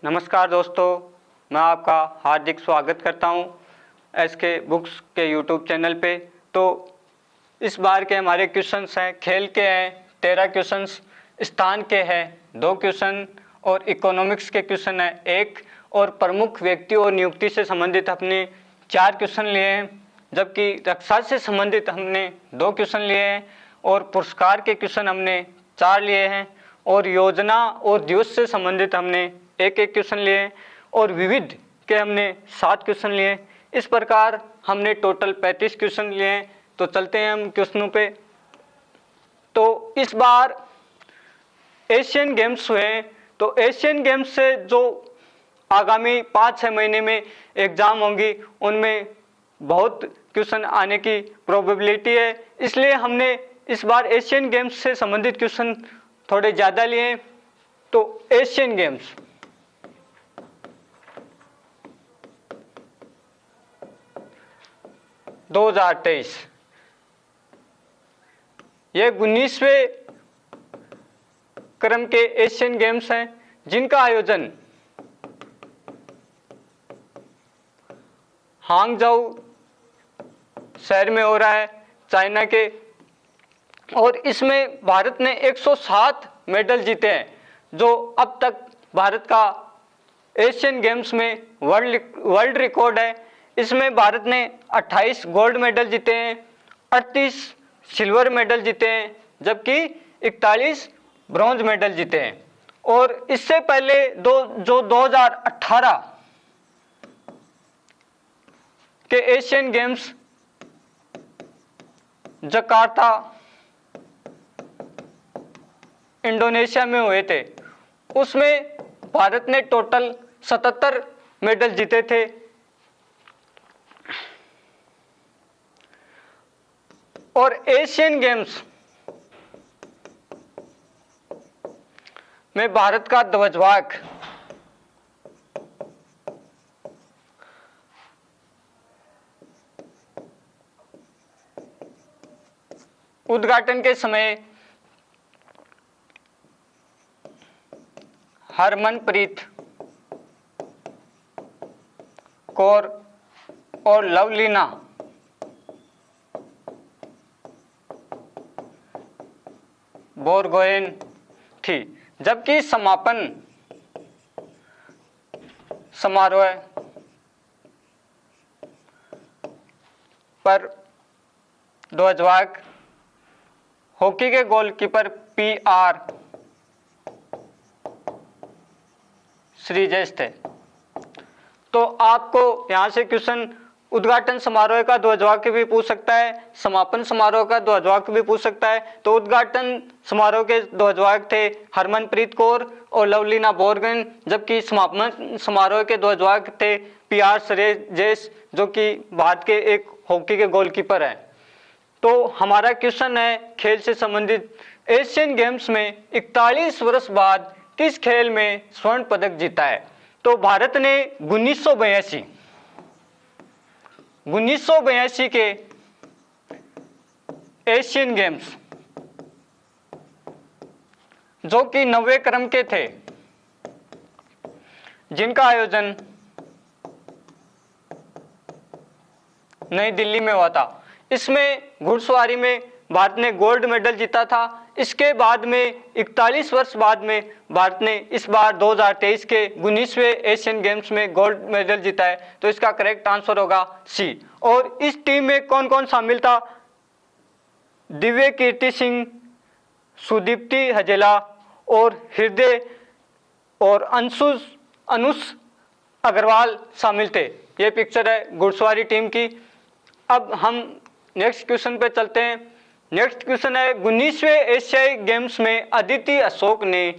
नमस्कार दोस्तों, मैं आपका हार्दिक स्वागत करता हूं एसके बुक्स के यूट्यूब चैनल पे। तो इस बार के हमारे क्वेश्चंस हैं, खेल के हैं 13 क्वेश्चंस, स्थान के हैं 2 क्वेश्चन और इकोनॉमिक्स के क्वेश्चन हैं 1 और प्रमुख व्यक्ति और नियुक्ति से संबंधित अपने 4 क्वेश्चन लिए हैं, जबकि रक्षा से संबंधित हमने 2 क्वेश्चन लिए हैं और पुरस्कार के क्वेश्चन हमने 4 लिए हैं और योजना और दिवस से संबंधित हमने एक क्वेश्चन लिए और विविध के हमने 7 क्वेश्चन लिए। इस प्रकार हमने टोटल 35 क्वेश्चन लिए हैं। तो चलते हैं हम क्वेश्चनों पे। तो इस बार एशियन गेम्स हुए, तो एशियन गेम्स से जो आगामी 5-6 महीने में एग्ज़ाम होंगी उनमें बहुत क्वेश्चन आने की प्रोबेबिलिटी है, इसलिए हमने इस बार एशियन गेम्स से संबंधित क्वेश्चन थोड़े ज़्यादा लिए। तो एशियन गेम्स 2023 ये 19वें क्रम के एशियन गेम्स हैं, जिनका आयोजन हांगझोउ शहर में हो रहा है, चाइना के। और इसमें भारत ने 107 मेडल जीते हैं, जो अब तक भारत का एशियन गेम्स में वर्ल्ड रिकॉर्ड है। इसमें भारत ने 28 गोल्ड मेडल जीते हैं, 38 सिल्वर मेडल जीते हैं, जबकि 41 ब्रॉन्ज मेडल जीते हैं। और इससे पहले जो 2018 के एशियन गेम्स जकार्ता इंडोनेशिया में हुए थे, उसमें भारत ने टोटल 77 मेडल जीते थे। और एशियन गेम्स में भारत का ध्वजवाहक उद्घाटन के समय हरमनप्रीत कौर और लवलीना बोरगोहेन थी, जबकि समापन समारोह पर ध्वजवाहक हॉकी के गोलकीपर PR श्रीजेश थे। तो आपको यहाँ से क्वेश्चन उद्घाटन समारोह का ध्वजवाहक भी पूछ सकता है, समापन समारोह का ध्वजवाहक भी पूछ सकता है। तो उद्घाटन समारोह के ध्वजवाहक थे हरमनप्रीत कौर और लवलीना बोरगोहेन, जबकि समापन समारोह के ध्वजवाहक थे PR श्रीजेश, जो कि भारत के एक हॉकी के गोलकीपर हैं। तो हमारा क्वेश्चन है खेल से संबंधित, एशियन गेम्स में 41 वर्ष बाद किस खेल में स्वर्ण पदक जीता है? तो भारत ने 1982 के एशियन गेम्स, जो कि 90वें क्रम के थे, जिनका आयोजन नई दिल्ली में हुआ था, इसमें घुड़सवारी में भारत ने गोल्ड मेडल जीता था। इसके बाद में 41 वर्ष बाद में भारत ने इस बार 2023 के 19वें एशियन गेम्स में गोल्ड मेडल जीता है। तो इसका करेक्ट आंसर होगा C। और इस टीम में कौन कौन शामिल था? दिव्य कीर्ति सिंह, सुदीप्ति हजेला और हृदय और अनुष अग्रवाल शामिल थे। ये पिक्चर है घुड़सवारी टीम की। अब हम नेक्स्ट क्वेश्चन पे चलते हैं। नेक्स्ट क्वेश्चन है 19वें एशियाई गेम्स में अदिति अशोक ने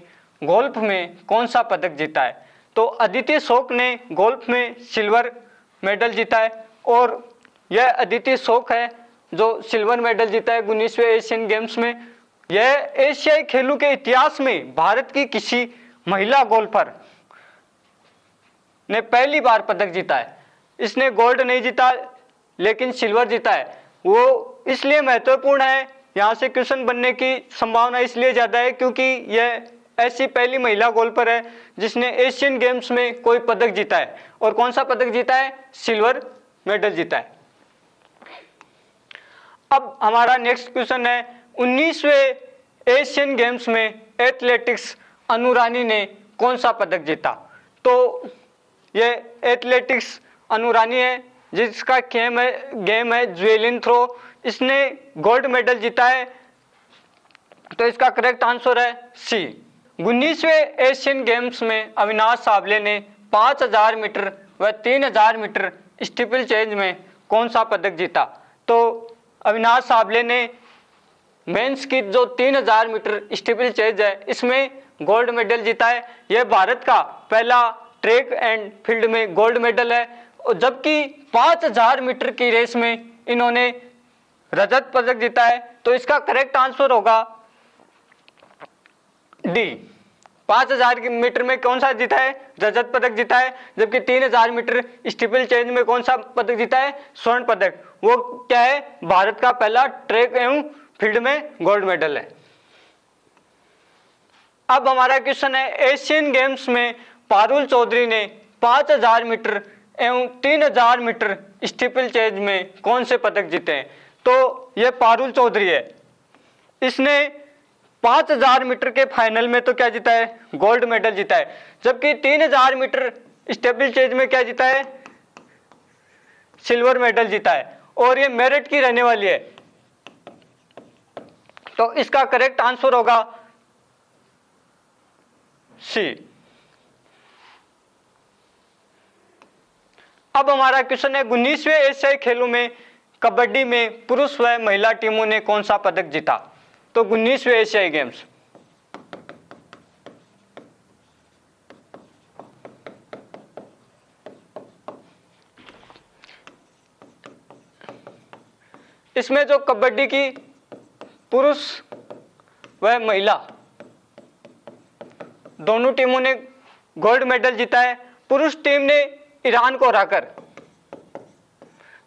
गोल्फ में कौन सा पदक जीता है? तो अदिति अशोक ने गोल्फ में सिल्वर मेडल जीता है और यह अदिति अशोक है जो सिल्वर मेडल जीता है 19वें एशियन गेम्स में। यह एशियाई खेलों के इतिहास में भारत की किसी महिला गोल्फर ने पहली बार पदक जीता है। इसने गोल्ड नहीं जीता लेकिन सिल्वर जीता है। वो इसलिए महत्वपूर्ण है, यहाँ से क्वेश्चन बनने की संभावना इसलिए ज़्यादा है क्योंकि यह ऐसी पहली महिला गोल्फर है जिसने एशियन गेम्स में कोई पदक जीता है। और कौन सा पदक जीता है? सिल्वर मेडल जीता है। अब हमारा नेक्स्ट क्वेश्चन है 19वें एशियन गेम्स में एथलेटिक्स अनु रानी ने कौन सा पदक जीता? तो ये एथलेटिक्स अनु रानी है जिसका गेम है ज्वेलिन थ्रो। इसने गोल्ड मेडल जीता है। तो इसका करेक्ट आंसर है सी। 19वें एशियन गेम्स में अविनाश सावले ने 5000 मीटर व 3000 मीटर स्टीपल चेज में कौन सा पदक जीता? तो अविनाश सावले ने मेंस की जो 3000 मीटर स्टीपल चेज है इसमें गोल्ड मेडल जीता है। यह भारत का पहला ट्रैक एंड फील्ड में गोल्ड मेडल है। और जबकि 5000 मीटर की रेस में इन्होंने रजत पदक जीता है। तो इसका करेक्ट आंसर होगा डी। 5000 मीटर में कौन सा जीता है? रजत पदक जीता है। जबकि 3000 मीटर स्टीपल चेज में कौन सा पदक जीता है? स्वर्ण पदक। वो क्या है? भारत का पहला ट्रैक एवं फील्ड में गोल्ड मेडल है। अब हमारा क्वेश्चन है एशियन गेम्स में पारुल चौधरी ने 5000 मीटर एवं 3000 मीटर स्टीपल चेज में कौन से पदक जीते हैं? तो यह पारुल चौधरी है। इसने 5000 मीटर के फाइनल में तो क्या जीता है? गोल्ड मेडल जीता है। जबकि 3000 मीटर स्टीपल चेज में क्या जीता है? सिल्वर मेडल जीता है। और ये मेरिट की रहने वाली है। तो इसका करेक्ट आंसर होगा सी। अब हमारा क्वेश्चन है 19वें एशियाई खेलों में कबड्डी में पुरुष व महिला टीमों ने कौन सा पदक जीता? तो 19वें एशियाई गेम्स इसमें जो कबड्डी की पुरुष व महिला दोनों टीमों ने गोल्ड मेडल जीता है। पुरुष टीम ने ईरान को हराकर,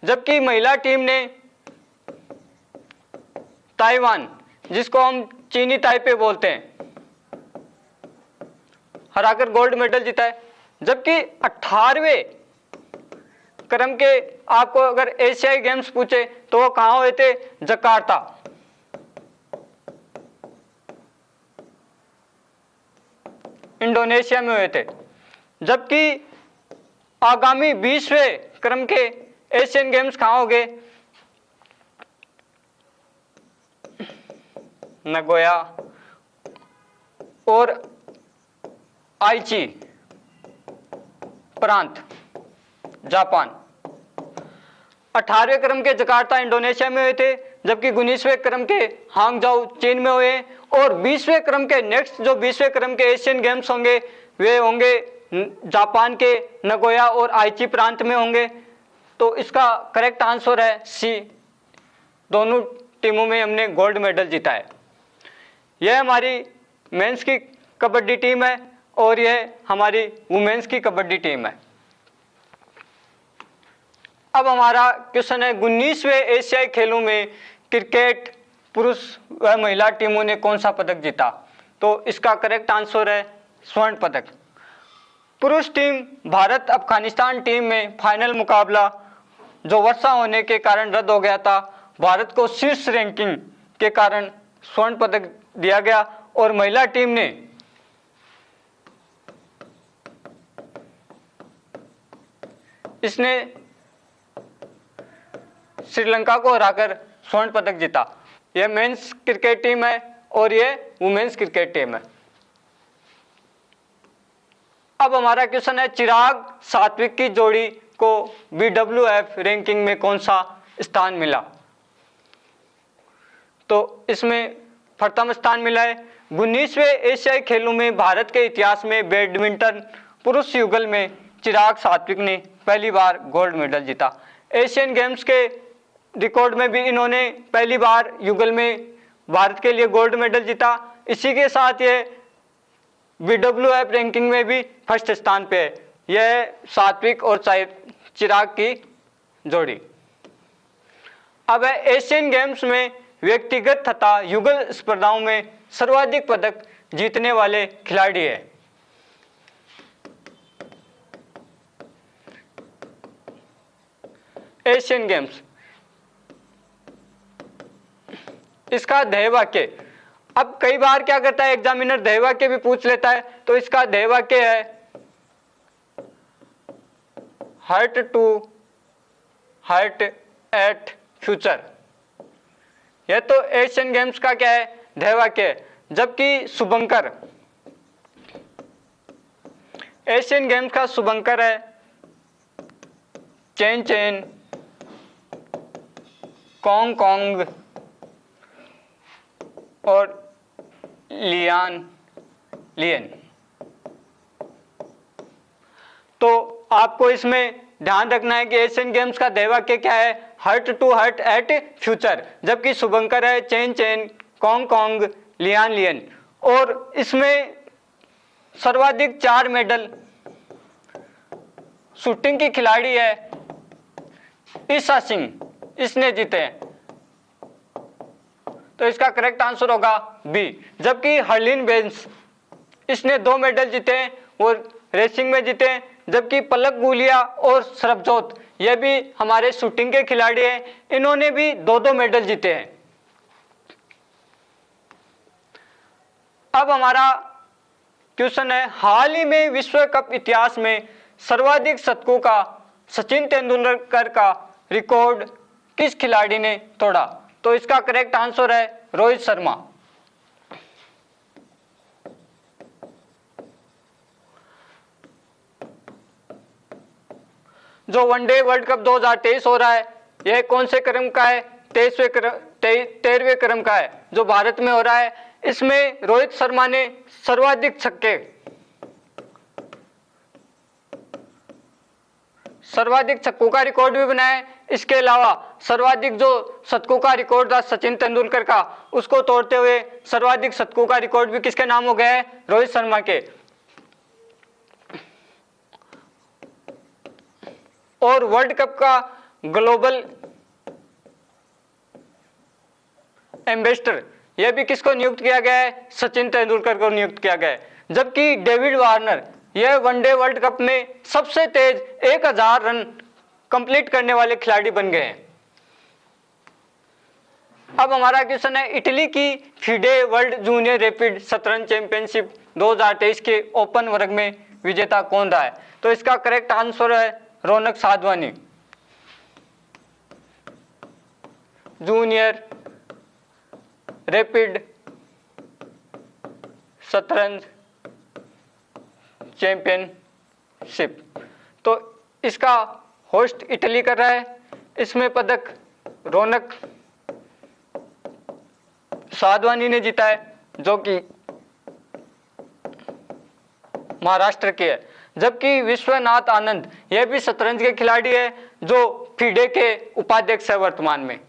जबकि महिला टीम ने ताइवान, जिसको हम चीनी ताइपे बोलते हैं, हराकर गोल्ड मेडल जीता है। जबकि 18वें क्रम के आपको अगर एशियाई गेम्स पूछे तो वो कहाँ हुए थे? जकार्ता। इंडोनेशिया में हुए थे। जबकि आगामी 20वें क्रम के एशियन गेम्स कहाँ होंगे? नगोया और आइची प्रांत, जापान। 18वें क्रम के जकार्ता इंडोनेशिया में हुए थे। जबकि 19वें क्रम के हांगझाऊ चीन में हुए। और 20वें क्रम के नेक्स्ट जो 20वें क्रम के एशियन गेम्स होंगे वे होंगे जापान के नगोया और आइची प्रांत में होंगे। तो इसका करेक्ट आंसर है सी। दोनों टीमों में हमने गोल्ड मेडल जीता है। यह हमारी मेंस की कबड्डी टीम है और यह हमारी वुमेन्स की कबड्डी टीम है। अब हमारा क्वेश्चन है 19वें एशियाई खेलों में क्रिकेट पुरुष व महिला टीमों ने कौन सा पदक जीता? तो इसका करेक्ट आंसर है स्वर्ण पदक। पुरुष टीम भारत अफगानिस्तान टीम में फाइनल मुकाबला जो वर्षा होने के कारण रद्द हो गया था, भारत को शीर्ष रैंकिंग के कारण स्वर्ण पदक दिया गया। और महिला टीम ने इसने श्रीलंका को हराकर स्वर्ण पदक जीता। यह मेंस क्रिकेट टीम है और यह वुमेन्स क्रिकेट टीम है। अब हमारा क्वेश्चन है चिराग सात्विक की जोड़ी को BWF रैंकिंग में कौन सा स्थान मिला? तो इसमें प्रथम स्थान मिला है। 19वें एशियाई खेलों में भारत के इतिहास में बैडमिंटन पुरुष युगल में चिराग सात्विक ने पहली बार गोल्ड मेडल जीता। एशियन गेम्स के रिकॉर्ड में भी इन्होंने पहली बार युगल में भारत के लिए गोल्ड मेडल जीता। इसी के साथ ये BWF रैंकिंग में भी फर्स्ट स्थान पे है। यह सात्विक और चिराग की जोड़ी। अब है एशियन गेम्स में व्यक्तिगत तथा युगल स्पर्धाओं में सर्वाधिक पदक जीतने वाले खिलाड़ी हैं। एशियन गेम्स, इसका ध्येय वाक्य, अब कई बार क्या करता है एग्जामिनर ध्येय वाक्य भी पूछ लेता है, तो इसका ध्येय वाक्य है heart to heart at future. यह तो एशियन गेम्स का क्या है ध्येय वाक्य है। जबकि शुभंकर, एशियन गेम्स का शुभंकर है चेन चेन कॉन्ग कॉन्ग और लियान लियन। तो आपको इसमें ध्यान रखना है कि एशियन गेम्स का ध्येय वाक्य क्या है, heart to heart at future, जबकि शुभंकर है Chenchen Congcong Lianlian. और इसमें सर्वाधिक 4 मेडल शूटिंग की खिलाड़ी है ईशा सिंह, इसने जीते हैं, तो इसका करेक्ट आंसर होगा बी। जबकि हरलीन बेंस, इसने 2 मेडल जीते हैं और रेसिंग में जीते हैं। जबकि पलक गुलिया और सरबजोत, ये भी हमारे शूटिंग के खिलाड़ी हैं, इन्होंने भी 2-2 मेडल जीते हैं। अब हमारा क्वेश्चन है, हाल ही में विश्व कप इतिहास में सर्वाधिक शतकों का सचिन तेंदुलकर का रिकॉर्ड किस खिलाड़ी ने तोड़ा? तो इसका करेक्ट आंसर है रोहित शर्मा। जो वनडे वर्ल्ड कप 2023 हो रहा है, यह कौन से क्रम का है? 13वें क्रम का है, जो भारत में हो रहा है। इसमें रोहित शर्मा ने सर्वाधिक छक्कों का रिकॉर्ड भी बनाया है। इसके अलावा सर्वाधिक जो शतकों का रिकॉर्ड था सचिन तेंदुलकर का, उसको तोड़ते हुए सर्वाधिक शतकों का रिकॉर्ड भी किसके नाम हो गया है? रोहित शर्मा के। और वर्ल्ड कप का ग्लोबल एम्बेसडर, यह भी किसको नियुक्त किया गया है? सचिन तेंदुलकर को नियुक्त किया गया है। जबकि डेविड वार्नर, यह वनडे वर्ल्ड कप में सबसे तेज 1000 रन कंप्लीट करने वाले खिलाड़ी बन गए हैं। अब हमारा क्वेश्चन है, इटली की फिडे वर्ल्ड जूनियर रैपिड शतरंज चैंपियनशिप 2023 के ओपन वर्ग में विजेता कौन रहा है? तो इसका करेक्ट आंसर है रौनक साधवानी। जूनियर रैपिड शतरंज चैंपियनशिप, तो इसका होस्ट इटली कर रहा है। इसमें पदक रौनक साधवानी ने जीता है, जो कि महाराष्ट्र के है। जबकि विश्वनाथ आनंद, यह भी शतरंज के खिलाड़ी है, जो फिडे के उपाध्यक्ष है वर्तमान में।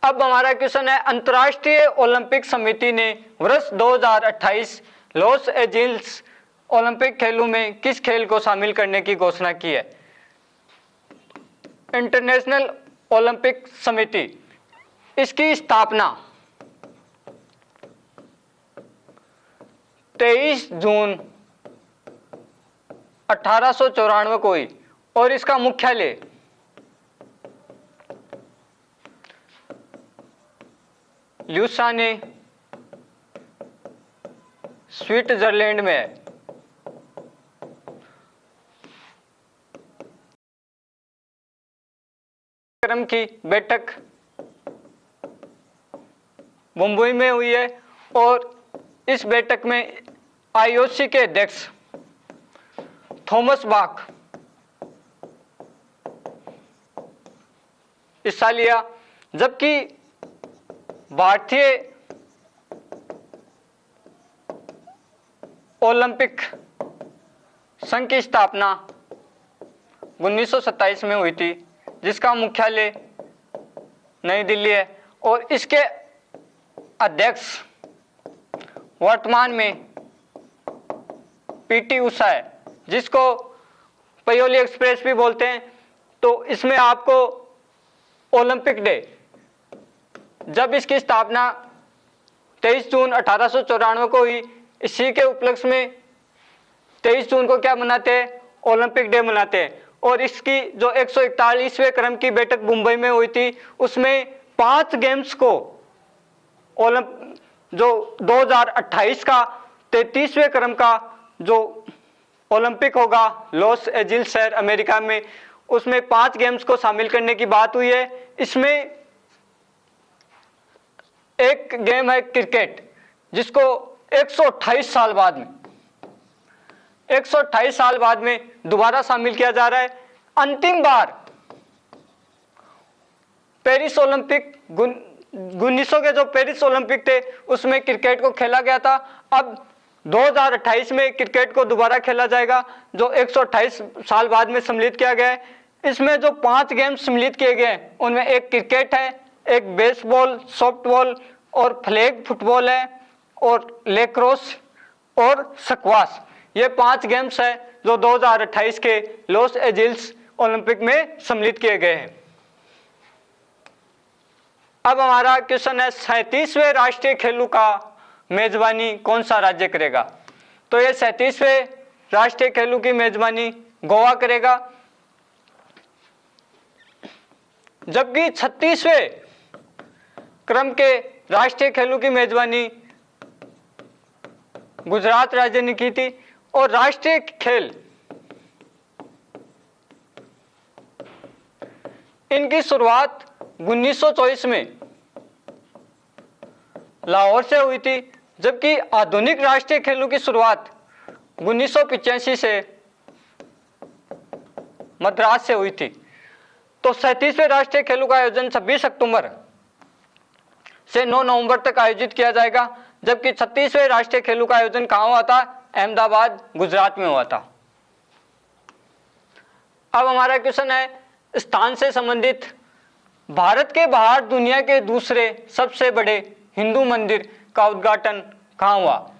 अब हमारा क्वेश्चन है, अंतर्राष्ट्रीय ओलंपिक समिति ने वर्ष 2028 लॉस एंजिल्स ओलंपिक खेलों में किस खेल को शामिल करने की घोषणा की है? इंटरनेशनल ओलंपिक समिति, इसकी स्थापना 23 जून 1894 को हुई और इसका मुख्यालय ल्यूसाने स्विट्जरलैंड में है। क्रम की बैठक मुंबई में हुई है और इस बैठक में आईओसी के अध्यक्ष थॉमस बाक हिस्सा लिया। जबकि भारतीय ओलंपिक संघ की स्थापना 1927 में हुई थी, जिसका मुख्यालय नई दिल्ली है और इसके अध्यक्ष वर्तमान में पीटी उषा है, जिसको पयोली एक्सप्रेस भी बोलते हैं। तो इसमें आपको ओलंपिक डे, जब इसकी स्थापना 23 जून 1894 को हुई। इसी के उपलक्ष्य में 23 जून को क्या मनाते हैं, ओलंपिक डे मनाते हैं। और इसकी जो 141वें क्रम की बैठक मुंबई में हुई थी, उसमें 5 गेम्स को जो 2028 का 33वें क्रम का जो ओलंपिक होगा लॉस एंजिल्स शहर अमेरिका में, उसमें 5 गेम्स को शामिल करने की बात हुई है। इसमें एक गेम है क्रिकेट, जिसको 128 साल बाद में 128 साल बाद में दोबारा शामिल किया जा रहा है। अंतिम बार पेरिस ओलंपिक 1900 के जो पेरिस ओलंपिक थे उसमें क्रिकेट को खेला गया था। अब 2028 में क्रिकेट को दोबारा खेला जाएगा, जो 128 साल बाद में सम्मिलित किया गया है। इसमें जो 5 गेम सम्मिलित किए गए हैं उनमें एक क्रिकेट है, एक बेसबॉल, सॉफ्टबॉल और फ्लैग फुटबॉल है, और लैक्रोस और स्क्वाश। ये 5 गेम्स है जो 2028 के लॉस एंजिल्स ओलंपिक में सम्मिलित किए गए हैं। अब हमारा क्वेश्चन है 37वें राष्ट्रीय खेलों का मेजबानी कौन सा राज्य करेगा। तो ये 37वें राष्ट्रीय खेलों की मेजबानी गोवा करेगा, जबकि 36वें क्रम के राष्ट्रीय खेलों की मेजबानी गुजरात राज्य ने की थी। और राष्ट्रीय खेल इनकी शुरुआत 1924 में लाहौर से हुई थी, जबकि आधुनिक राष्ट्रीय खेलों की शुरुआत 1985 से मद्रास से हुई थी। तो 37वें राष्ट्रीय खेलों का आयोजन 26 अक्टूबर से 9 नवंबर तक आयोजित किया जाएगा, जबकि 36वें राष्ट्रीय खेलों का आयोजन कहाँ हुआ था, अहमदाबाद गुजरात में हुआ था। अब हमारा क्वेश्चन है स्थान से संबंधित, भारत के बाहर दुनिया के दूसरे सबसे बड़े हिंदू मंदिर का उद्घाटन कहाँ हुआ।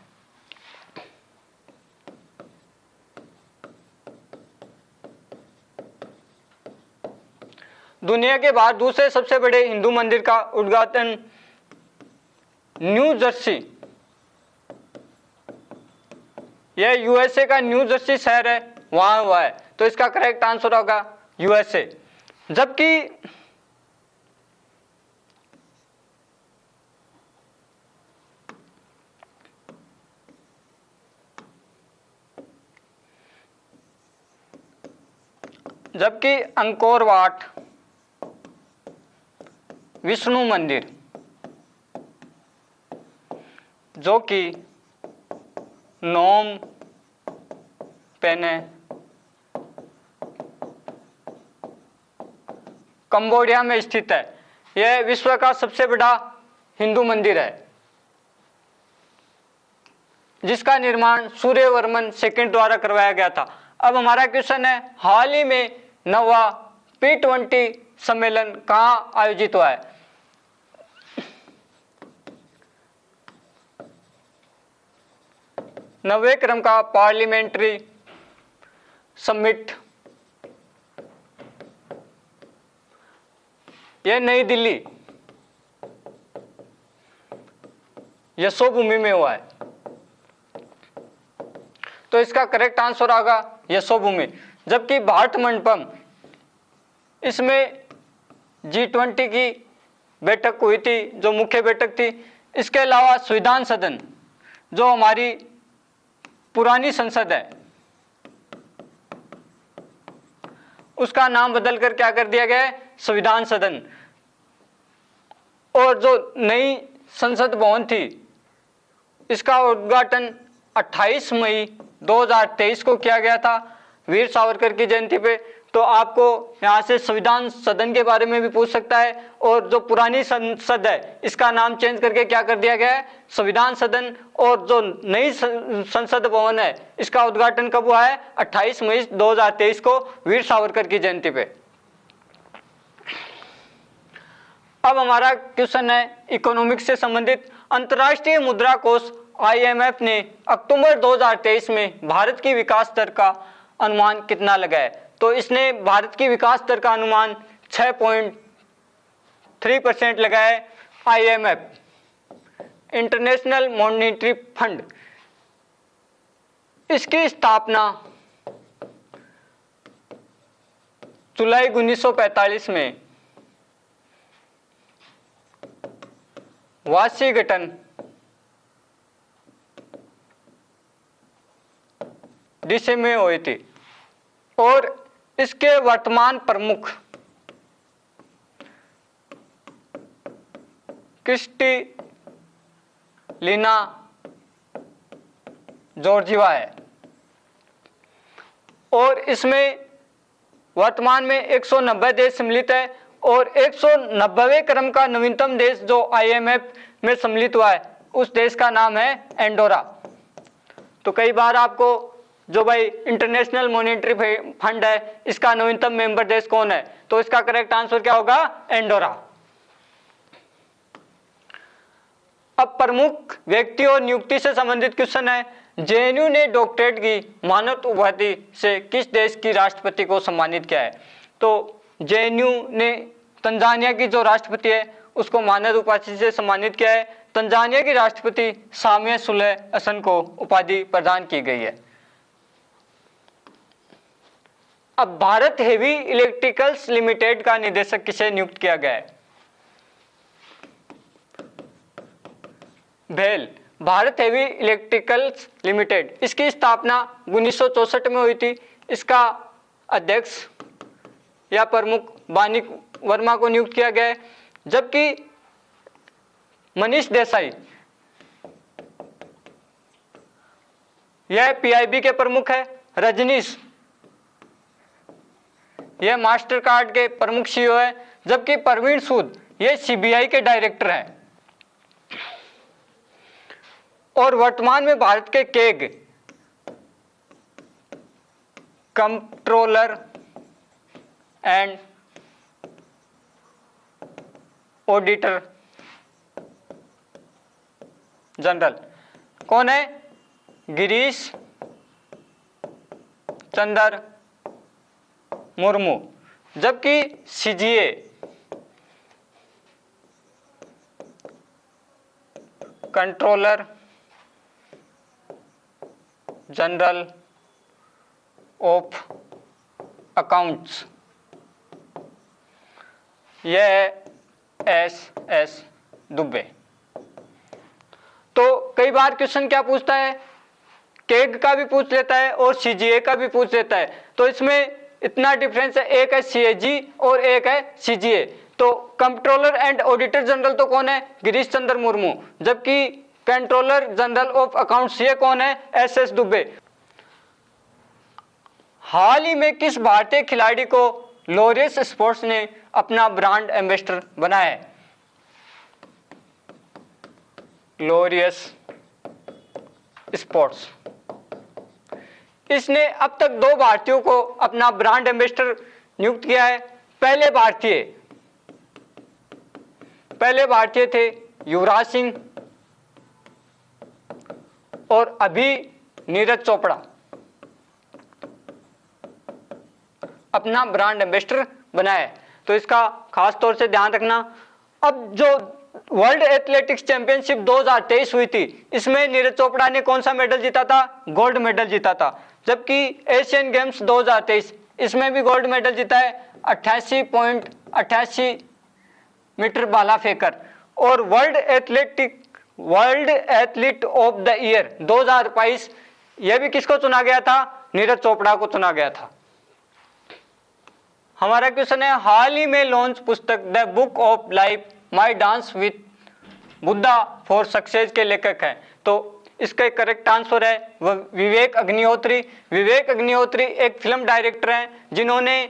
दुनिया के बाहर दूसरे सबसे बड़े हिंदू मंदिर का उद्घाटन न्यू जर्सी, यह यूएसए का न्यू जर्सी शहर है, वहां हुआ है। तो इसका करेक्ट आंसर होगा यूएसए। जबकि अंकोर वाट विष्णु मंदिर, जो कि नोम पेने कंबोडिया में स्थित है, यह विश्व का सबसे बड़ा हिंदू मंदिर है, जिसका निर्माण सूर्यवर्मन सेकंड द्वारा करवाया गया था। अब हमारा क्वेश्चन है, हाल ही में 9वां P20 सम्मेलन कहाँ आयोजित हुआ है। नवे क्रम का पार्लियामेंट्री समिट यह नई दिल्ली यशोभूमि में हुआ है। तो इसका करेक्ट आंसर होगा यशोभूमि। जबकि भारत मंडपम, इसमें G20 की बैठक हुई थी, जो मुख्य बैठक थी। इसके अलावा संविधान सदन, जो हमारी पुरानी संसद है, उसका नाम बदल कर क्या कर दिया गया है, संविधान सदन। और जो नई संसद भवन थी, इसका उद्घाटन 28 मई 2023 को किया गया था, वीर सावरकर की जयंती पे। तो आपको यहाँ से संविधान सदन के बारे में भी पूछ सकता है। और जो पुरानी संसद है, इसका नाम चेंज करके क्या कर दिया गया है, संविधान सदन। और जो नई संसद भवन है, इसका उद्घाटन कब हुआ है, 28 मई 2023 को, वीर सावरकर की जयंती पे। अब हमारा क्वेश्चन है इकोनॉमिक्स से संबंधित। अंतर्राष्ट्रीय मुद्रा कोष IMF ने अक्टूबर 2023 में भारत की विकास दर का अनुमान कितना लगाया। तो इसने भारत की विकास दर का अनुमान 6.3% लगाया है IMF। इंटरनेशनल मॉनेटरी फंड, इसकी स्थापना जुलाई 1945 में वाशिंगटन डीसी में हुई थी और इसके वर्तमान प्रमुख क्रिस्टलिना जॉर्जिवा है और इसमें वर्तमान में 190 देश सम्मिलित है और 190वें क्रम का नवीनतम देश जो IMF में सम्मिलित हुआ है उस देश का नाम है एंडोरा। तो कई बार आपको जो भाई इंटरनेशनल मॉनेटरी फंड है इसका नवीनतम मेंबर देश कौन है, तो इसका करेक्ट आंसर क्या होगा, एंडोरा। अब प्रमुख व्यक्ति और नियुक्ति से संबंधित क्वेश्चन है, JNU ने डॉक्टरेट की मानद उपाधि से किस देश की राष्ट्रपति को सम्मानित किया है? तो JNU ने तंजानिया की जो राष्ट्रपति है उसको मानद उपाधि से सम्मानित किया है। तंजानिया की राष्ट्रपति सामिया सुलह हसन को उपाधि प्रदान की गई है। अब भारत हेवी इलेक्ट्रिकल्स लिमिटेड का निदेशक किसे नियुक्त किया गया है? भेल, भारत हेवी इलेक्ट्रिकल्स लिमिटेड, इसकी स्थापना 1964 में हुई थी। इसका अध्यक्ष या प्रमुख बानी वर्मा को नियुक्त किया गया है, जबकि मनीष देसाई यह PIB के प्रमुख है। रजनीश यह मास्टर कार्ड के प्रमुख CEO है, जबकि प्रवीण सूद यह CBI के डायरेक्टर हैं। और वर्तमान में भारत के keg controller and auditor general कौन है? गिरीश चंद्र मुर्मू, जबकि CGA controller general of accounts यह SS दुबे। तो कई बार क्वेश्चन क्या पूछता है, केग का भी पूछ लेता है और CGA का भी पूछ लेता है। तो इसमें इतना डिफरेंस है, एक है CAG और एक है CGA। तो कंट्रोलर एंड ऑडिटर जनरल तो कौन है? गिरीश चंद्र मुर्मू, जबकि कंट्रोलर जनरल ऑफ अकाउंट्स ये कौन है? SS दुबे। हाल ही में किस भारतीय खिलाड़ी को लॉरियस स्पोर्ट्स ने अपना ब्रांड एम्बेसडर बनाया है? लॉरियस स्पोर्ट्स, इसने अब तक 2 भारतीयों को अपना ब्रांड एम्बेसडर नियुक्त किया है। पहले भारतीय थे युवराज सिंह और अभी नीरज चोपड़ा अपना ब्रांड एम्बेसडर बनाया है। तो इसका खास तौर से ध्यान रखना। अब जो वर्ल्ड एथलेटिक्स चैंपियनशिप 2023 हुई थी, इसमें नीरज चोपड़ा ने कौन सा मेडल जीता था? गोल्ड मेडल जीता था। जबकि एशियन गेम्स 2023 इसमें भी गोल्ड मेडल जीता है 88.88 मीटर भाला फेंकर। और world athlete of the year 2022 यह भी किसको चुना गया था? नीरज चोपड़ा को चुना गया था। हमारा क्वेश्चन है, हाल ही में लॉन्च पुस्तक the book of life my dance with Buddha for success के लेखक हैं। तो इसका करेक्ट आंसर है विवेक अग्निहोत्री। विवेक अग्निहोत्री एक फिल्म डायरेक्टर हैं जिन्होंने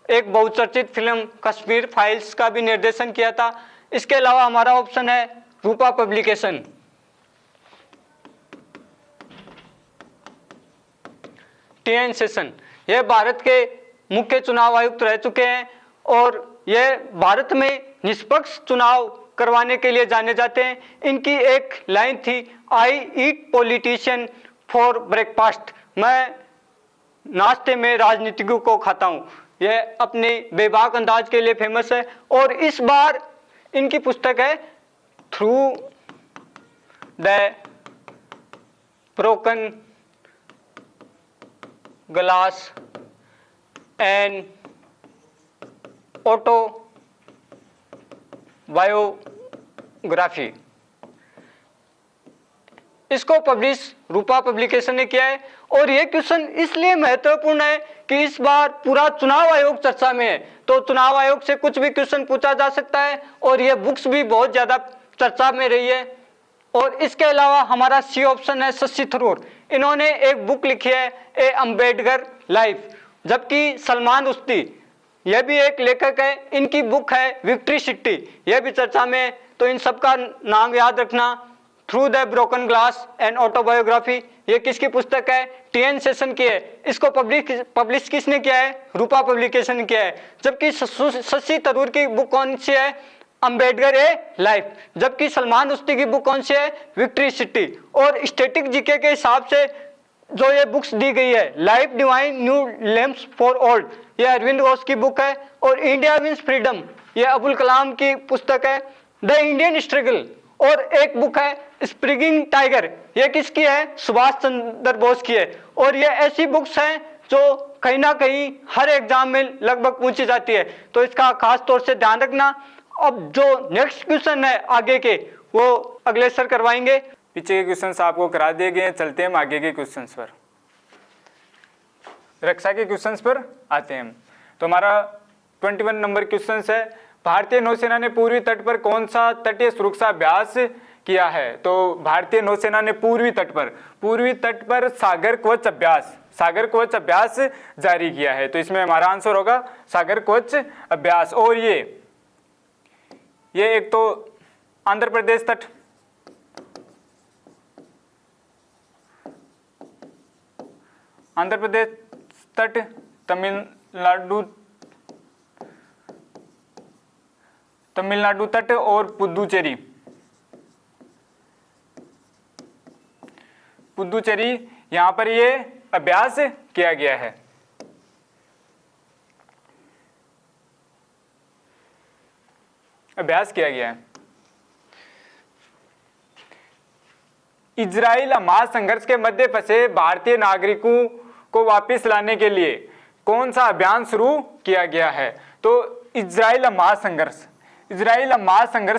एक बहुचर्चित फिल्म कश्मीर फाइल्स का भी निर्देशन किया था। इसके अलावा हमारा ऑप्शन है रूपा पब्लिकेशन। TN सेशन, यह भारत के मुख्य चुनाव आयुक्त रह चुके हैं और यह भारत में निष्पक्ष चुनाव करवाने के लिए जाने जाते हैं। इनकी एक लाइन थी, आई ईट पॉलिटिशियन फॉर ब्रेकफास्ट, मैं नाश्ते में राजनीतिज्ञों को खाता हूँ। यह अपने बेबाक अंदाज के लिए फेमस है। और इस बार इनकी पुस्तक है through the broken glass and autobiography. इसको पब्लिश रूपा पब्लिकेशन ने किया है। और ये क्वेश्चन इसलिए महत्वपूर्ण है कि इस बार पूरा चुनाव आयोग चर्चा में है, तो चुनाव आयोग से कुछ भी क्वेश्चन पूछा जा सकता है और ये बुक्स भी बहुत ज्यादा चर्चा में रही है। और इसके अलावा हमारा सी ऑप्शन है शशि थरूर, इन्होंने एक बुक लिखी है ए अम्बेडकर लाइफ, जबकि सलमान रुश्दी यह भी एक लेखक है, इनकी बुक है विक्ट्री सिटी, यह भी चर्चा में है। तो इन सबका नाम याद रखना। Through the broken glass and autobiography, ये किसकी पुस्तक है? टीएन सेशन की है। इसको पब्लिश किसने किया है? रूपा पब्लिकेशन ने किया है। जबकि शशि थरूर की बुक कौन सी है? अम्बेडकर ए लाइफ। जबकि सलमान रुश्दी की बुक कौन सी है? Victory city. और स्टैटिक जीके के हिसाब से जो ये बुक्स दी गई है, life divine new lamps for old, ये अरविंद घोष की बुक है। और इंडिया मीन्स फ्रीडम, ये अबुल कलाम की पुस्तक है। द इंडियन स्ट्रगल, और एक बुक है स्प्रिंगिंग टाइगर, ये किसकी है? सुभाष चंद्र बोस की है। और ये ऐसी बुक्स हैं जो कहीं ना कहीं हर एग्जाम में लगभग पूछी जाती है, तो इसका खास तौर से ध्यान रखना। अब जो नेक्स्ट क्वेश्चन है आगे के, वो अगले सर करवाएंगे। पीछे के क्वेश्चंस आपको करा दिए गए हैं, चलते हैं हम आगे के क्वेश्चंस पर। रक्षा के क्वेश्चंस पर आते हैं हम। तो हमारा 21 नंबर क्वेश्चंस है, भारतीय नौसेना ने पूर्वी तट पर कौन सा तटीय सुरक्षा अभ्यास किया है? तो भारतीय नौसेना ने पूर्वी तट पर सागर कवच अभ्यास जारी किया है। तो इसमें हमारा आंसर होगा सागर कवच अभ्यास। और ये एक तो आंध्र प्रदेश तट, तमिलनाडु तट और पुदुचेरी यहां पर ये अभ्यास किया गया है। इजराइल हमास संघर्ष के मध्य फंसे भारतीय नागरिकों को वापस लाने के लिए कौन सा अभियान शुरू किया गया है? तो इजराइल हमास संघर्ष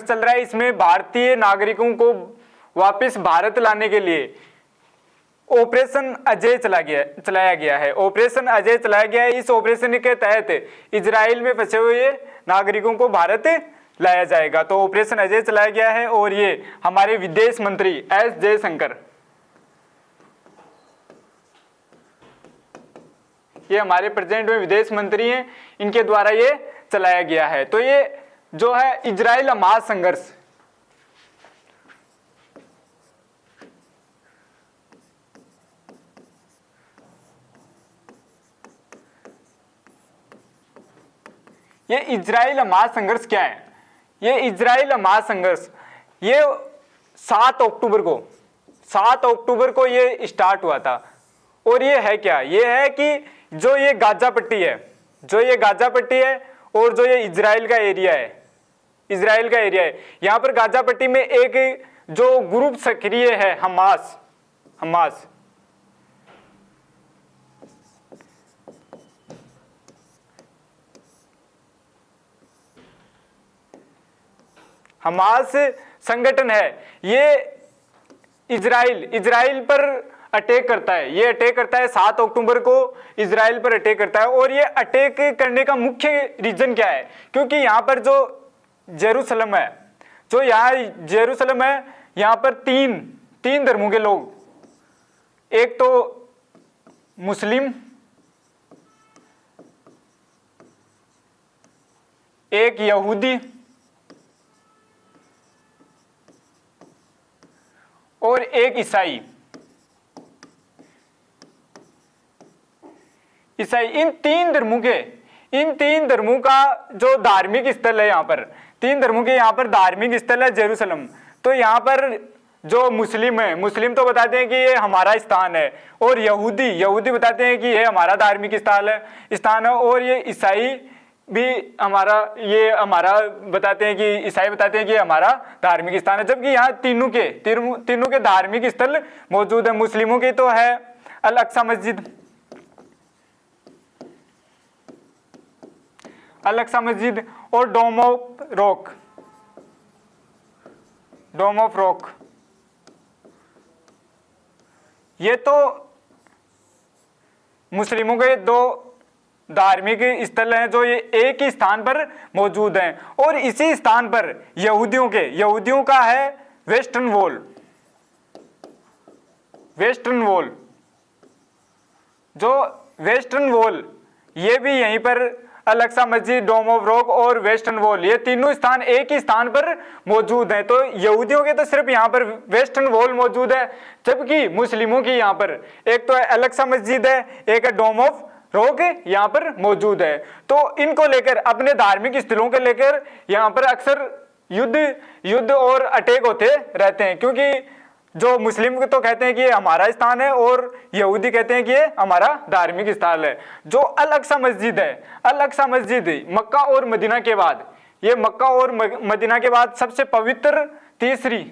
चल रहा है, इसमें भारतीय नागरिकों को वापस भारत लाने के लिए ऑपरेशन अजय चलाया गया है। इस ऑपरेशन के तहत इजराइल में फंसे हुए नागरिकों को भारत लाया जाएगा। तो ऑपरेशन अजय चलाया गया है। और ये हमारे विदेश मंत्री एस जयशंकर, ये हमारे प्रेजेंट में विदेश मंत्री हैं, इनके द्वारा ये चलाया गया है। तो ये जो है इजराइल हमास संघर्ष, ये इजराइल हमास संघर्ष क्या है? ये इजराइल हमास संघर्ष ये 7 अक्टूबर को ये स्टार्ट हुआ था। और ये है क्या? ये है कि जो ये गाजा पट्टी है और जो ये इजराइल का एरिया है, यहां पर गाजा पट्टी में एक जो ग्रुप सक्रिय है हमास, हमास संगठन है, ये इजराइल पर अटैक करता है। ये अटैक करता है 7 अक्टूबर को इजराइल पर अटैक करता है। और ये अटैक करने का मुख्य रीजन क्या है? क्योंकि यहाँ पर जो जेरूसलम है, यहाँ पर तीन धर्मों के लोग, एक तो मुस्लिम, एक यहूदी और एक ईसाई, इन तीन धर्मों का जो धार्मिक स्थल है, यहाँ पर 3 धर्मों के यहाँ पर धार्मिक स्थल है जेरूसलम। तो यहाँ पर जो मुस्लिम तो बताते हैं कि ये हमारा स्थान है, और यहूदी बताते हैं कि ये हमारा धार्मिक स्थान है। और ये भी हमारा, ये हमारा बताते हैं कि ईसाई बताते हैं कि हमारा धार्मिक स्थान है, जबकि यहाँ तीनों के धार्मिक स्थल मौजूद है। मुस्लिमों की तो है अल अक्सा मस्जिद, अल अक्सा मस्जिद, और डोम ऑफ रॉक, ये तो मुस्लिमों के दो धार्मिक स्थल हैं जो ये एक ही स्थान पर मौजूद हैं। और इसी स्थान पर यहूदियों का है वेस्टर्न वॉल, जो वेस्टर्न वॉल ये भी यहीं पर अल अक्सा मस्जिद, डोम ऑफ रॉक और वेस्टर्न वॉल, ये तीनों स्थान एक ही स्थान पर मौजूद हैं। तो यहूदियों के तो सिर्फ यहाँ पर वेस्टर्न वॉल मौजूद है, जबकि मुस्लिमों की यहाँ पर एक तो अल अक्सा मस्जिद है, एक है डोम ऑफ रॉक यहाँ पर मौजूद है। तो इनको लेकर, अपने धार्मिक स्थलों को लेकर यहाँ पर अक्सर युद्ध और अटैक होते रहते हैं, क्योंकि जो मुस्लिम तो कहते हैं कि ये हमारा स्थान है और यहूदी कहते हैं कि ये हमारा धार्मिक स्थान है। जो अल अक्सा मस्जिद है, अल अक्सा मस्जिद मक्का और मदीना के बाद, ये मक्का और मदीना के बाद सबसे पवित्र तीसरी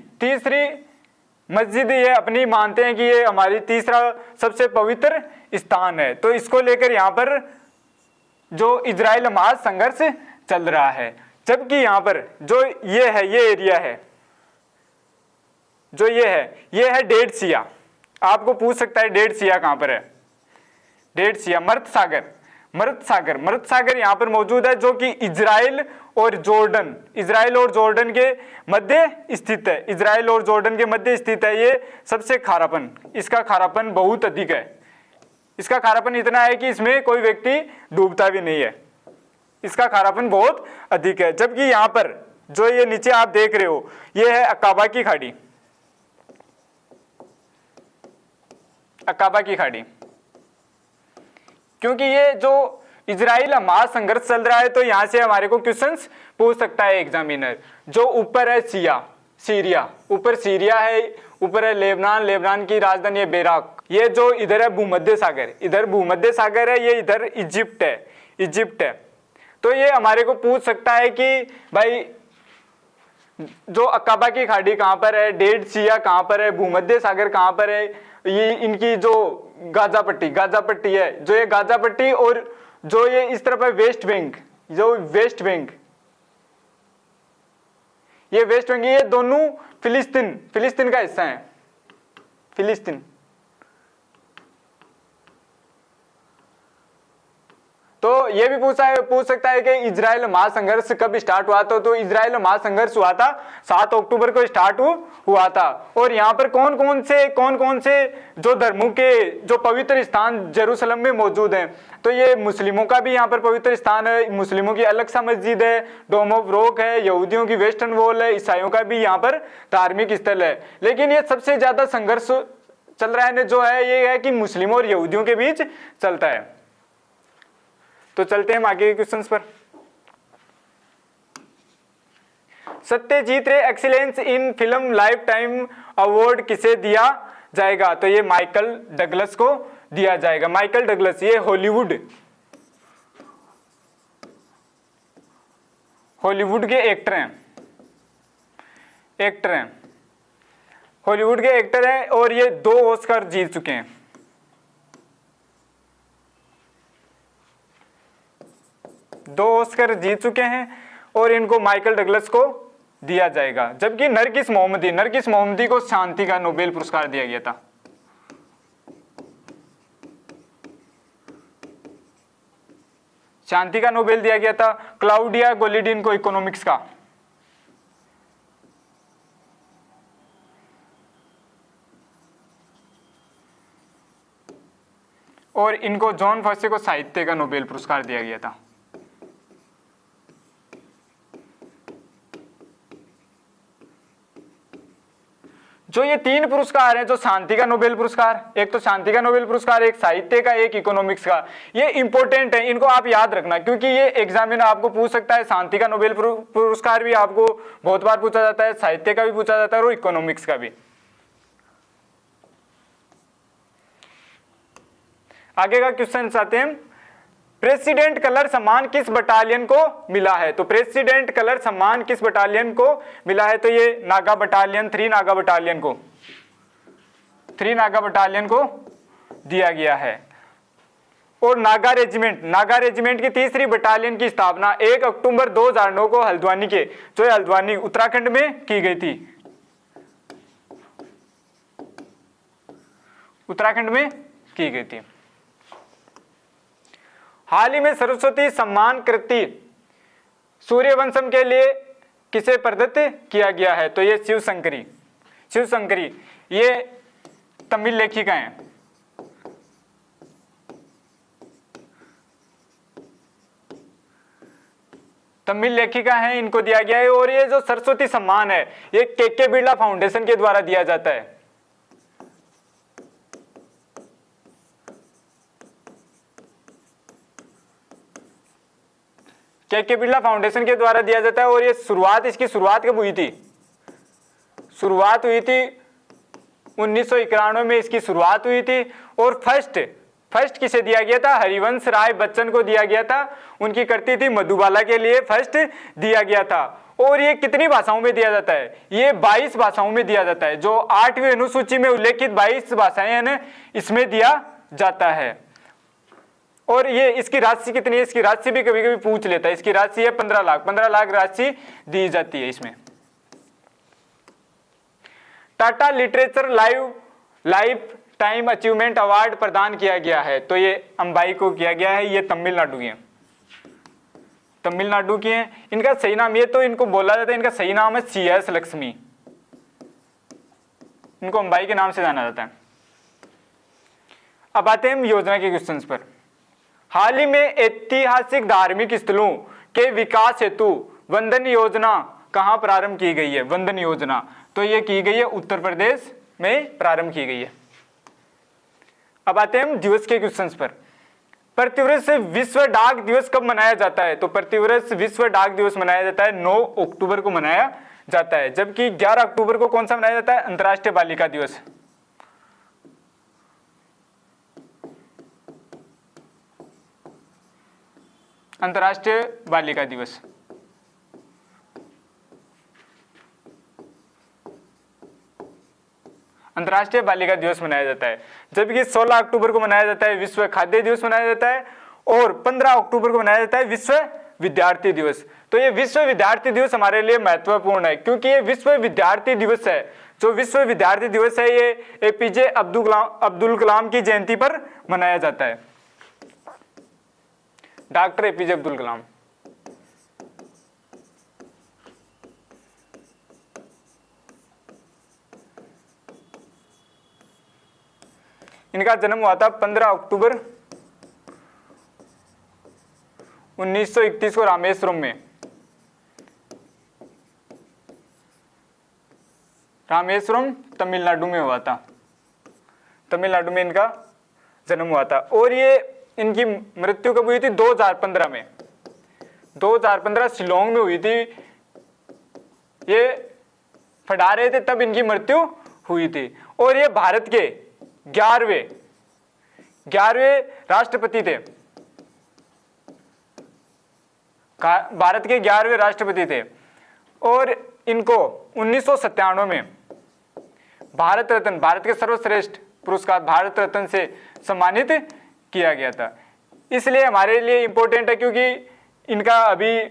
मस्जिद ये अपनी मानते हैं कि ये हमारी तीसरा सबसे पवित्र स्थान है। तो इसको लेकर यहाँ पर जो इजराइल हमास संघर्ष चल रहा है। जबकि यहाँ पर जो ये है, ये एरिया है, जो ये है डेड सिया। आपको पूछ सकता है डेड सिया कहां पर है? डेड सिया मर्द सागर यहां पर मौजूद है, जो कि इजराइल और जॉर्डन के मध्य स्थित है। इजराइल और जॉर्डन के मध्य स्थित है। ये सबसे खारापन, इसका खारापन बहुत अधिक है। इसका खारापन इतना है कि इसमें कोई व्यक्ति डूबता भी नहीं है, इसका खारापन बहुत अधिक है। जबकि यहाँ पर जो ये नीचे आप देख रहे हो, ये है अकाबा की खाड़ी, अकाबा की खाड़ी। क्योंकि ये जो इजराइल हमास संघर्ष चल रहा है, तो यहां से हमारे को क्वेश्चंस पूछ सकता है एग्जामिनर। जो ऊपर है सीरिया, ऊपर सीरिया है, ऊपर है लेबनान की राजधानी है बेराक। ये जो इधर है भूमध्य सागर है, ये इधर इजिप्ट है। तो ये हमारे को पूछ सकता है कि भाई जो अकाबा की खाड़ी कहां पर है, डेड सिया कहां पर है, भूमध्य सागर कहां पर है, ये इनकी जो गाजा पट्टी है, जो ये गाजा पट्टी और जो ये इस तरफ है वेस्ट बैंक, ये दोनों फिलिस्तीन का हिस्सा है। फिलिस्तीन तो ये भी पूछ सकता है कि इजराइल महासंघर्ष कब स्टार्ट हुआ था। तो इजराइल महासंघर्ष हुआ था 7 अक्टूबर को स्टार्ट हुआ था। और यहाँ पर कौन कौन से जो धर्मों के जो पवित्र स्थान जेरूसलम में मौजूद हैं, तो ये मुस्लिमों का भी यहाँ पर पवित्र स्थान है, मुस्लिमों की अल अक्सा मस्जिद है, डोम ऑफ रॉक है, यहूदियों की वेस्टर्न वॉल है, ईसाइयों का भी यहाँ पर धार्मिक स्थल है। लेकिन ये सबसे ज्यादा संघर्ष चल रहा है जो है, ये है कि मुस्लिमों और यहूदियों के बीच चलता है। तो चलते हैं हम आगे के क्वेश्चंस पर। सत्यजीत रे excellence in film life time award किसे दिया जाएगा? तो ये माइकल डगलस को दिया जाएगा। माइकल डगलस ये हॉलीवुड के एक्टर हैं, हॉलीवुड के एक्टर हैं और ये 2 ऑस्कर जीत चुके हैं। 2 ऑस्कर जीत चुके हैं और इनको माइकल डगलस को दिया जाएगा। जबकि नरगिस मोहम्मदी को शांति का नोबेल पुरस्कार दिया गया था। शांति का नोबेल दिया गया था। क्लाउडिया गोलिडिन को इकोनॉमिक्स का। और इनको जॉन फॉस्से को साहित्य का नोबेल पुरस्कार दिया गया था। जो ये 3 पुरस्कार हैं, जो शांति का नोबेल पुरस्कार, एक तो शांति का नोबेल पुरस्कार, एक साहित्य का, एक इकोनॉमिक्स का, ये इंपॉर्टेंट है, इनको आप याद रखना क्योंकि ये एग्जामिनर आपको पूछ सकता है। शांति का नोबेल पुरस्कार भी आपको बहुत बार पूछा जाता है, साहित्य का भी पूछा जाता है और इकोनॉमिक्स का भी। आगे का क्वेश्चन आते हैं। प्रेसिडेंट कलर सम्मान किस बटालियन को मिला है? तो प्रेसिडेंट कलर सम्मान किस बटालियन को मिला है? तो ये नागा बटालियन, 3 नागा बटालियन को, 3 नागा बटालियन को दिया गया है। और नागा रेजिमेंट की 3री बटालियन की स्थापना 1 अक्टूबर 2009 को हल्द्वानी के, जो हल्द्वानी उत्तराखंड में की गई थी, उत्तराखंड में की गई थी। हाल ही में सरस्वती सम्मान कृति सूर्यवंशम के लिए किसे प्रदत्त किया गया है? तो ये शिवशंकरी ये तमिल लेखिका हैं। तमिल लेखिका हैं, इनको दिया गया है। और ये जो सरस्वती सम्मान है ये के बिरला फाउंडेशन के द्वारा दिया जाता है। के बिरला फाउंडेशन के द्वारा दिया जाता है। और ये इसकी शुरुआत कब हुई थी? शुरुआत हुई थी 1991 में इसकी शुरुआत हुई थी। और फर्स्ट किसे दिया गया था? हरिवंश राय बच्चन को दिया गया था। उनकी कृति थी मधुबाला के लिए फर्स्ट दिया गया था। और ये कितनी भाषाओं में दिया जाता है? ये 22 भाषाओं में दिया जाता है। जो 8वीं अनुसूची में उल्लेखित 22 भाषाएं हैं ना, इसमें दिया जाता है। और ये इसकी राशि कितनी है? इसकी राशि भी कभी कभी पूछ लेता है। इसकी राशि है 15 लाख राशि दी जाती है इसमें। Tata literature life time achievement award प्रदान किया गया है। तो ये अंबाई को किया गया है। ये तमिलनाडु की हैं। इनका सही नाम, ये तो इनको बोला जाता है, इनका सही नाम है CS लक्ष्मी। इनको अंबाई के नाम से जाना जाता है। अब आते हैं हम योजना के क्वेश्चंस पर। हाल ही में ऐतिहासिक धार्मिक स्थलों के विकास हेतु वंदन योजना कहां प्रारंभ की गई है? वंदन योजना तो ये की गई है उत्तर प्रदेश में प्रारंभ की गई है। अब आते हैं हम दिवस के क्वेश्चंस पर। प्रतिवर्ष विश्व डाक दिवस कब मनाया जाता है? तो प्रतिवर्ष विश्व डाक दिवस मनाया जाता है 9 अक्टूबर को मनाया जाता है। जबकि 11 अक्टूबर को कौन सा मनाया जाता है? अंतर्राष्ट्रीय बालिका दिवस। अंतर्राष्ट्रीय बालिका दिवस। अंतर्राष्ट्रीय बालिका दिवस मनाया जाता है। जबकि 16 अक्टूबर को मनाया जाता है विश्व खाद्य दिवस मनाया जाता है। और 15 अक्टूबर को मनाया जाता है विश्व विद्यार्थी दिवस। तो ये विश्व विद्यार्थी दिवस हमारे लिए महत्वपूर्ण है, क्योंकि ये विश्व विद्यार्थी दिवस है। जो विश्व विद्यार्थी दिवस है ये APJ अब्दुल कलाम की जयंती पर मनाया जाता है। Doctor APJ Abdul Kalam. इनका जन्म हुआ था 15 अक्टूबर 1931 को रामेश्वरम में। रामेश्वरम तमिलनाडु में हुआ था। तमिलनाडु में इनका जन्म हुआ था। और ये इनकी मृत्यु कब हुई थी? 2015 में। 2015 शिलोंग में हुई थी। ये पढ़ा रहे थे तब इनकी मृत्यु हुई थी। और ये भारत के 11वें राष्ट्रपति थे। भारत के 11वें राष्ट्रपति थे। और इनको 1997 में भारत रत्न, भारत के सर्वश्रेष्ठ पुरस्कार भारत रत्न से सम्मानित किया गया था। इसलिए हमारे लिए इंपॉर्टेंट है, क्योंकि इनका अभी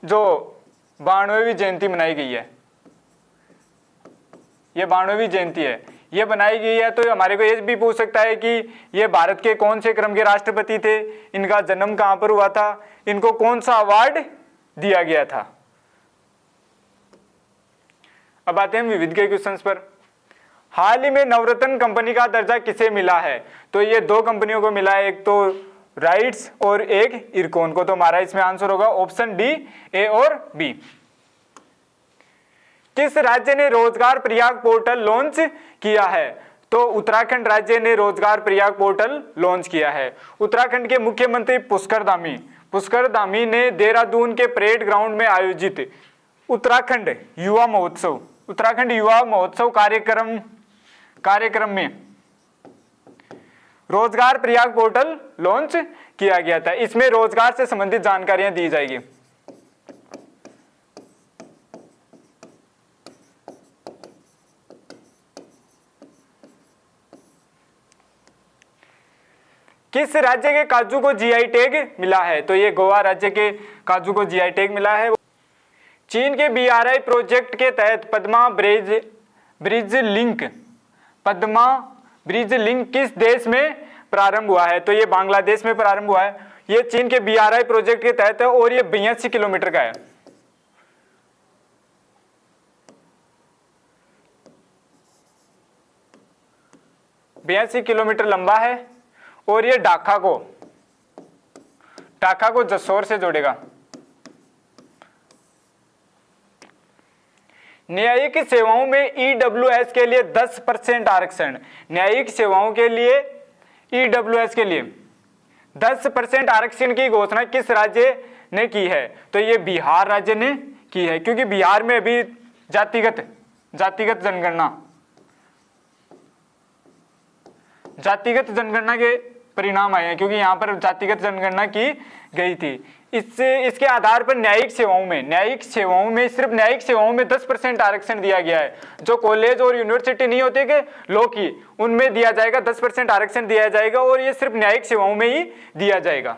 जो 92वीं जयंती मनाई गई है, ये 92वीं जयंती है, ये बनाई गई है। तो हमारे को ये भी पूछ सकता है कि ये भारत के कौन से क्रम के राष्ट्रपति थे, इनका जन्म कहां पर हुआ था, इनको कौन सा अवार्ड दिया गया था। अब आते हैं विविध के क्वेश्चंस पर। हाल ही में नवरत्न कंपनी का दर्जा किसे मिला है? तो ये 2 कंपनियों को मिला है, एक तो राइट्स और एक इरकॉन को। तो हमारा इसमें आंसर होगा ऑप्शन डी, A और B। किस राज्य ने रोजगार प्रयाग पोर्टल लॉन्च किया है? तो उत्तराखंड राज्य ने रोजगार प्रयाग पोर्टल लॉन्च किया है। उत्तराखंड के मुख्यमंत्री पुष्कर धामी ने देहरादून के परेड ग्राउंड में आयोजित उत्तराखंड युवा महोत्सव कार्यक्रम में रोजगार प्रयाग पोर्टल लॉन्च किया गया था। इसमें रोजगार से संबंधित जानकारियां दी जाएगी। किस राज्य के काजू को जीआई टैग मिला है? तो ये गोवा राज्य के काजू को जीआई टैग मिला है। चीन के बीआरआई प्रोजेक्ट के तहत पद्मा ब्रिज लिंक किस देश में प्रारंभ हुआ है? तो ये बांग्लादेश में प्रारंभ हुआ है। ये चीन के बीआरआई प्रोजेक्ट के तहत है और ये 82 किलोमीटर का है। किलोमीटर लंबा है और ये ढाका को जसोर से जोड़ेगा। न्यायिक सेवाओं में ईडब्ल्यूएस के लिए 10% आरक्षण। न्यायिक सेवाओं के लिए ईडब्ल्यूएस के लिए 10% आरक्षण की घोषणा किस राज्य ने की है? तो ये बिहार राज्य ने की है, क्योंकि बिहार में अभी जातिगत जनगणना के परिणाम आए हैं, क्योंकि यहाँ पर जातिगत जनगणना की गई थी। इसके आधार पर न्यायिक सेवाओं में सिर्फ न्यायिक सेवाओं में 10% आरक्षण दिया गया है। जो कॉलेज और यूनिवर्सिटी नहीं होते कि लॉ की, उनमें दिया जाएगा 10% आरक्षण दिया जाएगा, और ये सिर्फ न्यायिक सेवाओं में ही दिया जाएगा।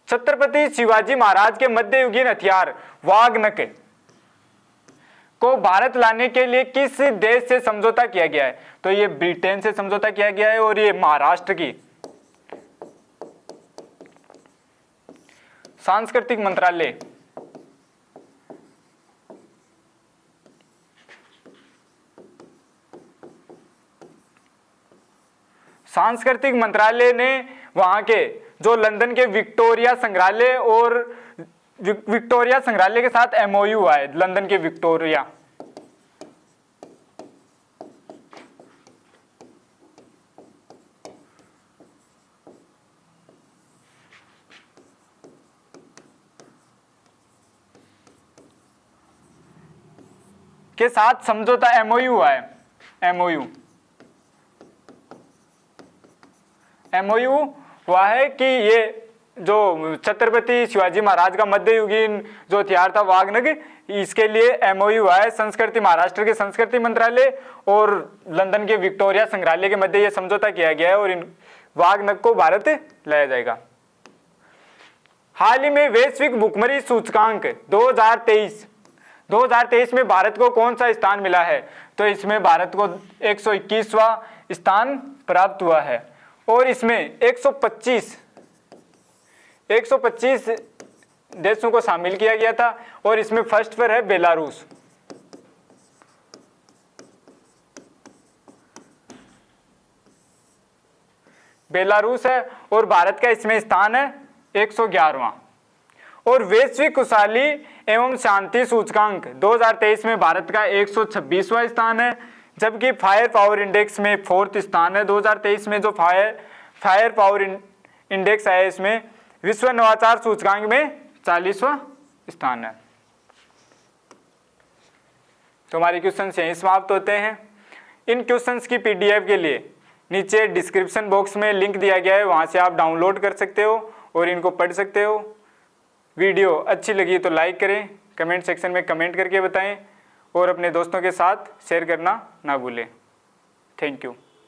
छत्रपति शिवाजी महाराज के मध्ययुगीन हथियार वाघनख को भारत लाने के लिए किस देश से समझौता किया गया है? तो ये ब्रिटेन से समझौता किया गया है, और ये महाराष्ट्र की सांस्कृतिक मंत्रालय ने वहां के जो लंदन के विक्टोरिया संग्रहालय के साथ एमओयू हुआ है। लंदन के विक्टोरिया के साथ समझौता एमओयू हुआ है। एमओयू हुआ है कि ये जो छत्रपति शिवाजी महाराज का मध्ययुगीन जो हथियार था वाघनख, इसके लिए एमओयू हुआ है। महाराष्ट्र के संस्कृति मंत्रालय और लंदन के विक्टोरिया संग्रहालय के मध्य ये समझौता किया गया है, और इन वाघनख को भारत लाया जाएगा। हाल ही में वैश्विक भुखमरी सूचकांक 2023 में भारत को कौन सा स्थान मिला है? तो इसमें भारत को 121वां स्थान प्राप्त हुआ है, और इसमें 125 देशों को शामिल किया गया था, और इसमें फर्स्ट पर है बेलारूस है, और भारत का इसमें स्थान है 111वां। और वैश्विक खुशहाली एवं शांति सूचकांक 2023 में भारत का 126वां स्थान है, जबकि फायर पावर इंडेक्स में 4th स्थान है। 2023 में जो फायर पावर इंडेक्स है, इसमें विश्व नवाचार सूचकांक में 40वां स्थान है। तो हमारे क्वेश्चंस यहीं समाप्त होते हैं। इन क्वेश्चंस की पीडीएफ के लिए नीचे डिस्क्रिप्शन बॉक्स में लिंक दिया गया है, वहां से आप डाउनलोड कर सकते हो और इनको पढ़ सकते हो। वीडियो अच्छी लगी तो लाइक करें, कमेंट सेक्शन में कमेंट करके बताएं, और अपने दोस्तों के साथ शेयर करना ना भूलें। Thank you.